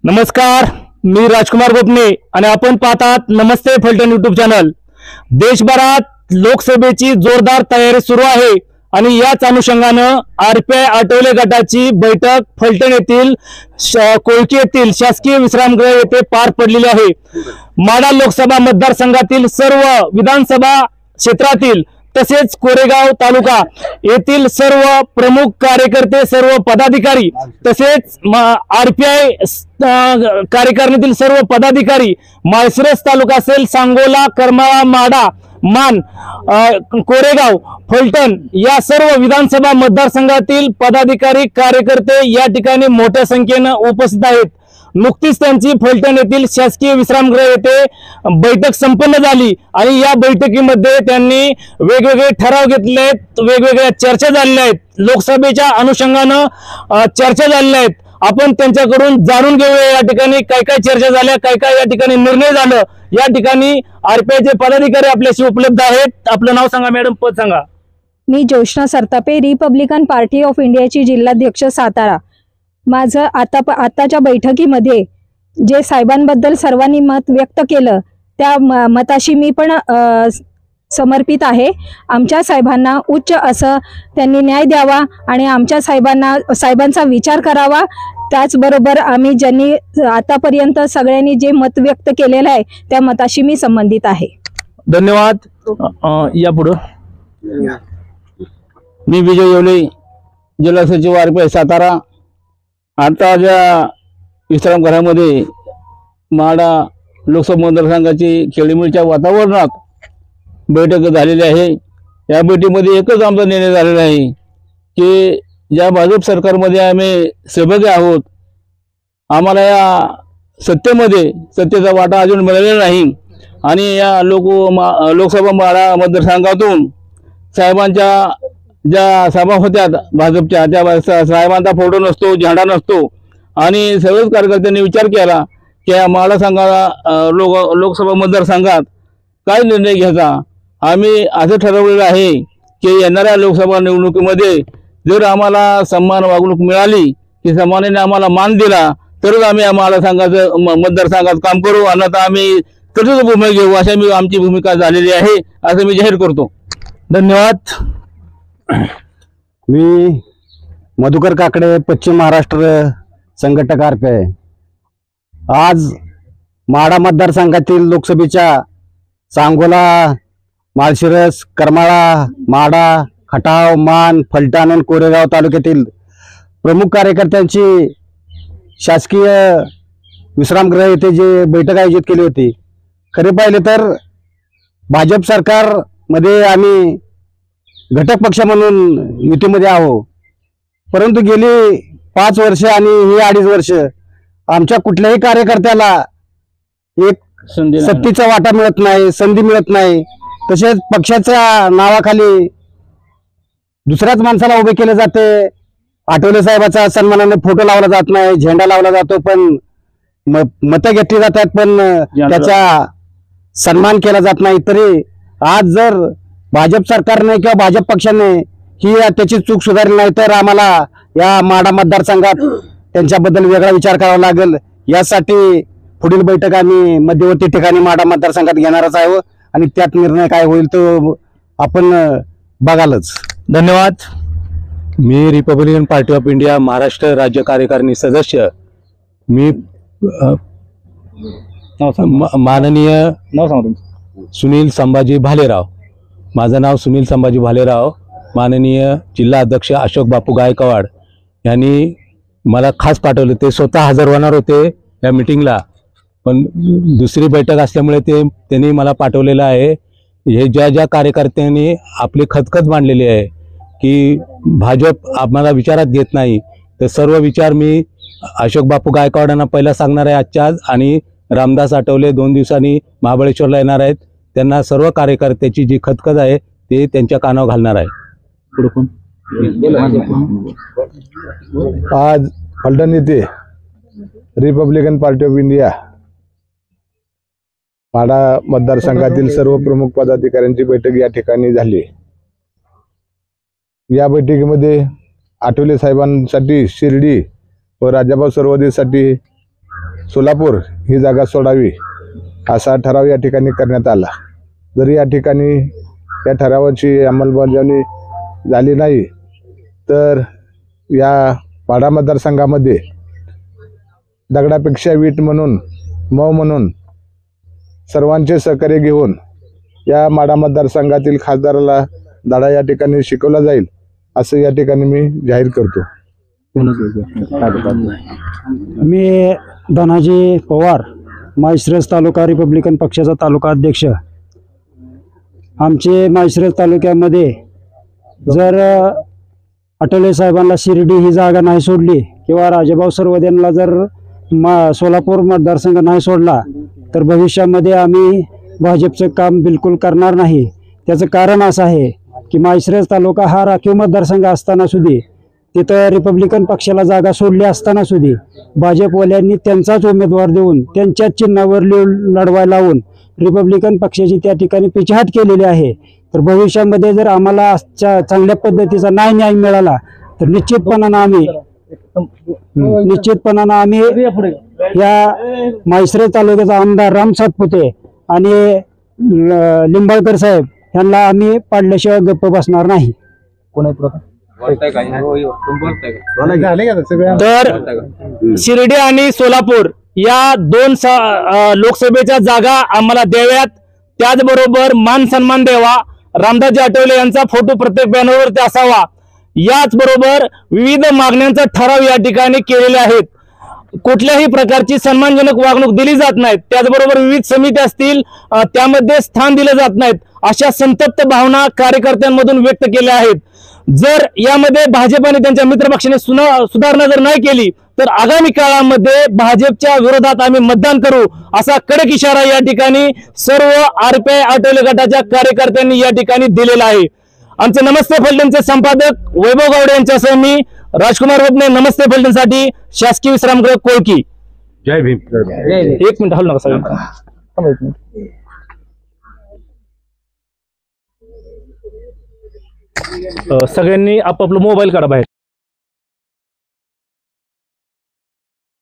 नमस्कार, मी राजकुमार गोपने आणि आपण पाहतात नमस्ते फलटण यूट्यूब चॅनल। देशभरात लोकसभेची जोरदार तयारी सुरू आहे आणि याच अनुषंगानं आरपीआय आठवले गटाची बैठक फलटण येथील कोळकी येथील शासकीय विश्रामगृह येथे पार पडलेली आहे। माढा लोकसभा मतदारसंघातील सर्व विधानसभा क्षेत्रातील तसेच कोरेगाव तालुका येथील सर्व प्रमुख कार्यकर्ते, सर्व पदाधिकारी तसेच आरपीआय कार्यकारिणीतील सर्व पदाधिकारी, माळशिरस तालुका असेल, सांगोला, करमाळा, माढा, मान, कोरेगाव, फलटण या सर्व विधानसभा मतदारसंघातील पदाधिकारी, कार्यकर्ते या ठिकाणी मोठ्या संख्येने उपस्थित आहेत। नुकतीच त्यांची फलटण येथील शासकीय विश्रामगृह येथे बैठक संपन्न झाली आणि या बैठकीमध्ये त्यांनी वेगवेगळे ठराव घेतले आहेत, वेगवेगळ्या चर्चा झालेल्या आहेत, लोकसभेच्या अनुषंगाने चर्चा झालेल्या आहेत। आपण त्यांच्याकडून जाणून घेऊया या ठिकाणी काय काय चर्चा झाल्या, काय काय या ठिकाणी निर्णय झालं। या ठिकाणी आरपीआयचे पदाधिकारी आपल्याशी उपलब्ध आहेत। आपलं नाव सांगा मॅडम, पद सांगा। मी Joshna Sartape, Republican Party of इंडियाची जिल्हाध्यक्ष सातारा। माझं आताच्या बैठकीमध्ये जे साहेबांबद्दल सर्वांनी मत व्यक्त केलं त्या मताशी मी पण समर्पित आहे। आमच्या साहेबांना उच्च असं त्यांनी न्याय द्यावा आणि आमच्या साहेबांचा विचार करावा। त्याचबरोबर आम्ही ज्यांनी आतापर्यंत सगळ्यांनी जे मत व्यक्त केलेलं आहे त्या मताशी मी संबंधित आहे। धन्यवाद। या पुढे मी विजय येवले, जिल्हा सचिव आरपीआय सातारा। आता ज्या विश्रामगृहामध्ये माढा लोकसभा मतदारसंघाची खेळीमेळीच्या वातावरणात बैठक झालेली आहे। या बैठकीमध्ये एकच आमचा निर्णय झालेला आहे की ज्या भाजप सरकारमध्ये आम्ही सहभागी आहोत, आम्हाला या सत्तेचा वाटा अजून मिळालेला नाही आणि या लोकसभा माढा मतदारसंघातून साहेबांच्या ज्या सभा होत्या भाजपच्या, त्या साहेबांचा फोटो नसतो, झेंडा नसतो आणि सर्वच कार्यकर्त्यांनी विचार केला की या माढा संघाला लोकसभा मतदारसंघात काय निर्णय घ्यायचा। आम्ही असं ठरवलेलं आहे की येणाऱ्या लोकसभा निवडणुकीमध्ये जर आम्हाला सन्मान वागणूक मिळाली, की समानाने आम्हाला मान दिला, तरच आम्ही या माढा संघाचं मतदारसंघात काम करू, अन्यथा आम्ही तशीच भूमिका घेऊ, अशी आमची भूमिका झालेली आहे, असं मी जाहीर करतो। धन्यवाद। मी मधुकर काकडे, पश्चिम महाराष्ट्र संघटक आरपीआय। आज माढा मतदारसंघातील लोकसभेच्या सांगोला, माळशिरस, करमाळा, माढा, खटाव, मान, फलटण आणि कोरेगाव तालुक्यातील प्रमुख कार्यकर्त्यांची शासकीय विश्रामगृह येथे जे बैठक आयोजित केली होती। खरे पाहिले तर भाजप सरकारमध्ये आम्ही घटक पक्ष म्हणून युतीमध्ये आहोत, परंतु गेली 5 वर्ष आणि ही 2.5 वर्ष आमच्या कुठल्याही कार्यकर्त्याला एक सत्तेचा वाटा मिळत नाही, संधी मिळत नाही। तसेच पक्षाच्या नावाखाली दुसऱ्याच माणसाला उभे केले जाते। आठवले साहेबाचा सन्मानाने फोटो लावला जात नाही, झेंडा लावला जातो, पण मतं घेतली जातात, पण त्याचा सन्मान केला जात नाही। तरी आज जर भाजप सरकारने किंवा भाजप पक्षाने ही त्याची चूक सुधारली नाही तर आम्हाला या माढा मतदारसंघात त्यांच्याबद्दल वेगळा विचार करावा लागेल। यासाठी पुढील बैठक आम्ही मध्यवर्ती ठिकाणी माढा मतदारसंघात घेणारच आहे आणि त्यात निर्णय काय होईल तो आपण बघालच। धन्यवाद। मी Republican Party of India Maharashtra राज्य कार्यकारिणी सदस्य। मी माननीय सुनील संभाजी भालेराव, माझं नाव सुनील संभाजी भालेराव, माननीय जिल्हा अध्यक्ष अशोक बापू गायकवाड यांनी मला खास पाठवले। ते स्वतः हजर होणार होते या मीटिंगला, पण दुसरी बैठक असल्यामुळे त्यांनी मला पाठवलेलं आहे। हे ज्या कार्यकर्त्यांनी आपली खतखत मांडलेली आहे की भाजप आम्हाला विचारात घेत नाही, तर सर्व विचार मी अशोक बापू गायकवाडांना पहिला सांगणार आहे आजच्या आज, आणि रामदास आठवले 2 दिवसांनी महाबळेश्वरला येणार आहेत, त्यांना सर्व कार्यकर्त्याची जी खतखत आहे ते त्यांच्या कानावर घालणार आहे। आज फलटण येथे Republican Party of India Madha मतदारसंघातील सर्व प्रमुख पदाधिकाऱ्यांची बैठक या ठिकाणी झाली। या बैठकीमध्ये आठवले साहेबांसाठी शिर्डी व राजाभाऊ सरवदेसाठी सोलापूर ही जागा सोडावी असा ठराव या ठिकाणी करण्यात आला. जर या ठिकाणी या ठरावाची अंमलबजावणी झाली नाही तर या माढा मतदारसंघामध्ये दगडापेक्षा वीट म्हणून मऊ म्हणून सर्वांचे सहकार्य घेऊन या माढा मतदारसंघातील खासदाराला धडा या ठिकाणी शिकवला जाईल असं या ठिकाणी मी जाहीर करतो. मी धनाजी पवार, माळशिरस तालुका रिपब्लिकन पक्षाचा तालुका अध्यक्ष. आमचे माळशिरस तालुक्यामध्ये जर आठवले साहेबांना शिर्डी ही जागा नाही सोडली किंवा राजाभाऊ सरवदेंना जर सोलापूर मतदारसंघ नाही सोडला तर भविष्यामध्ये आम्ही भाजपचं काम बिलकुल करणार नाही. त्याचं कारण असं आहे की माळशिरस तालुका हा राखीव मतदारसंघ असताना सुद्धा तिथं रिपब्लिकन पक्षाला जागा सोडली असताना सुद्धा भाजपवाल्यांनी त्यांचाच उमेदवार देऊन त्यांच्याच चिन्हावर लढवायला लावून रिपब्लिकन पक्षाची त्या ठिकाणी पिछेहाट केलेली आहे. तर भविष्यामध्ये जर आम्हाला चांगल्या पद्धतीचा न्याय मिळाला तर निश्चितपणानं आम्ही या माळशिरस तालुक्याचा आमदार राम सातपुते आणि लिंबाळकर साहेब यांना आम्ही पाडल्याशिवाय गप्प बसणार नाही. तर शिर्डी आणि सोलापूर या दोन लोकसभेच्या जागा आम्हाला द्याव्यात. त्याचबरोबर मान सन्मान द्यावा. रामदासजी आठवले यांचा फोटो प्रत्येक बॅनरवरती असावा. याचबरोबर विविध मागण्यांचा ठराव या ठिकाणी केलेले आहेत. कुठल्याही प्रकारची सन्मानजनक वागणूक दिली जात नाही. त्याचबरोबर विविध समिती असतील त्यामध्ये स्थान दिले जात नाहीत. अशा संतप्त भावना कार्यकर्त्यांमधून व्यक्त केल्या आहेत. जर यामध्ये भाजप आणि त्यांच्या मित्रपक्षाने सुधारणा जर नाही केली तर आगामी काळामध्ये भाजपच्या विरोधात आम्ही मतदान करू असा कडक इशारा या ठिकाणी सर्व आरपीआय आठवले गटाच्या कार्यकर्त्यांनी या ठिकाणी दिलेला आहे. आमचे नमस्ते फलटणचे संपादक वैभव गावडे यांच्यासह मी राजकुमार वपने, नमस्ते फलटणसाठी शासकीय विश्रामगृह कोळकी. जय भीम. एक मिनिट हलू नका सगळं. सगळ्यांनी आपापला मोबाईल काढा बाहेर.